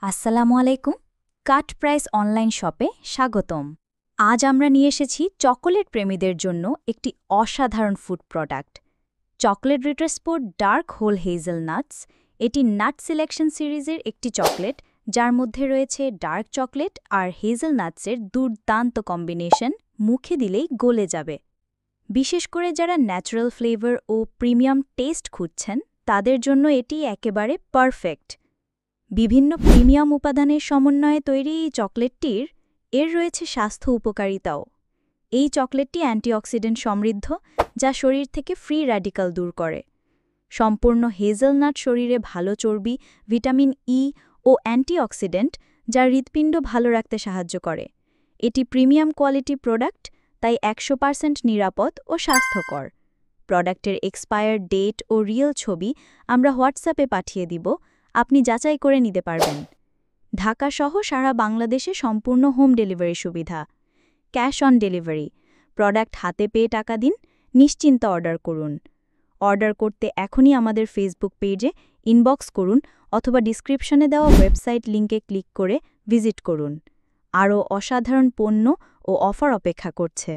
আসসালামু আলাইকুম। কাট price online শপে স্বাগতম। আজ আমরা নিয়ে এসেছি চকোলেট প্রেমীদের জন্য একটি অসাধারণ food product, chocolate Ritter Sport dark whole hazel nuts. এটি নাট সিলেকশন সিরিজের একটি চকলেট, যার মধ্যে রয়েছে ডার্ক চকলেট আর হেজেল নাটসের দুর্দান্ত কম্বিনেশন, মুখে দিলেই গলে যাবে। বিশেষ করে যারা ন্যাচারাল ফ্লেভার ও প্রিমিয়াম টেস্ট খুঁজছেন, তাদের জন্য এটি একেবারে পারফেক্ট। বিভিন্ন প্রিমিয়াম উপাদানের সমন্বয়ে তৈরি এই চকলেটটির রয়েছে স্বাস্থ্য উপকারিতাও। এই চকলেটটি অ্যান্টিঅক্সিডেন্ট সমৃদ্ধ, যা শরীর থেকে ফ্রি র্যাডিক্যাল দূর করে। সম্পূর্ণ হেজেলনাট শরীরে ভালো চর্বি, ভিটামিন ই ও অ্যান্টিঅক্সিডেন্ট, যা হৃৎপিণ্ড ভালো রাখতে সাহায্য করে। এটি প্রিমিয়াম কোয়ালিটি প্রোডাক্ট, তাই 100% নিরাপদ ও স্বাস্থ্যকর। প্রোডাক্টের এক্সপায়ার ডেট ও রিয়েল ছবি আমরা হোয়াটসঅ্যাপে পাঠিয়ে দিব, আপনি যাচাই করে নিতে পারবেন। ঢাকা সহ সারা বাংলাদেশে সম্পূর্ণ হোম ডেলিভারি সুবিধা। ক্যাশ অন ডেলিভারি, প্রোডাক্ট হাতে পেয়ে টাকা দিন, নিশ্চিন্ত অর্ডার করুন। অর্ডার করতে এখনই আমাদের ফেসবুক পেজে ইনবক্স করুন অথবা ডিসক্রিপশনে দেওয়া ওয়েবসাইট লিংকে ক্লিক করে ভিজিট করুন। আরও অসাধারণ পণ্য ও অফার অপেক্ষা করছে।